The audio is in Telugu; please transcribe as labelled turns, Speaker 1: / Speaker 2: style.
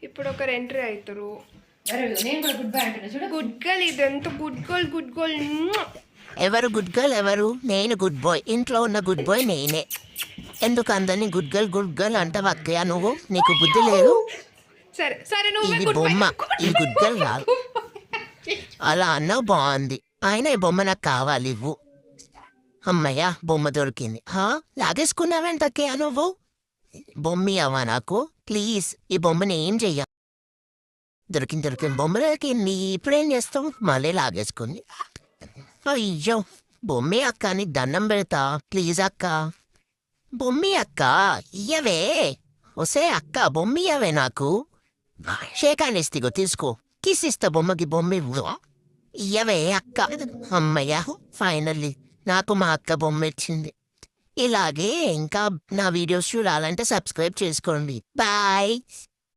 Speaker 1: ఇప్పుడు ఒకరు ఎంట్రీ అవుతారు.
Speaker 2: నేను కూడా గుడ్ బై అంటున్నా చూడు.
Speaker 1: గుడ్ గర్ల్ ఇదంతా గుడ్ గర్ల్ గుడ్ గర్ల్.
Speaker 3: ఎవరు గుడ్ గర్ల్ ఎవరు? నేను గుడ్ బాయ్. ఇంట్లో ఉన్న గుడ్ బాయ్ నేనే. ఎందుకు అందరినీ గుడ్ గర్ల్ అంటావు అక్కయ్య? నువ్వు నీకు బుద్ధి లేదు.
Speaker 1: సరే సరే నువ్వే
Speaker 3: ఇది
Speaker 1: గుడ్ బై.
Speaker 3: బొమ్మ, ఈ గుడ్ గర్ల్ రాదు. అలా అన్నావు బాగుంది. అయినా ఈ బొమ్మ నాకు కావాలి, ఇవ్వు. అమ్మయ్య బొమ్మ దొరికింది. లాగేసుకున్నావేంటక్కయ్య నువ్వు? బొమ్మ అవ్వా నాకు ప్లీజ్. ఈ బొమ్మని ఏం చెయ్య. దొరికింది బొమ్మ దొరికింది. ఇప్పుడేం చేస్తావు? మళ్ళీ లాగేసుకుంది. అయ్యో బొమ్మే అక్క, నీకు దండం పెడతా ప్లీజ్ అక్క. బొమ్మి అక్క ఇయ్యవే. ఒసే అక్క బొమ్మియవే నాకు. షేకానిస్తిగో తీసుకో. కిస్ ఇస్తా బొమ్మకి. బొమ్మ ఇవ్వు. ఇయ్యవే అక్క. అమ్మయ్య ఫైనల్లీ నాకు మా అక్క బొమ్మ ఇచ్చింది. ఇలాగే ఇంకా నా వీడియోస్ చూడాలంటే సబ్స్క్రైబ్ చేసుకోండి. బాయ్.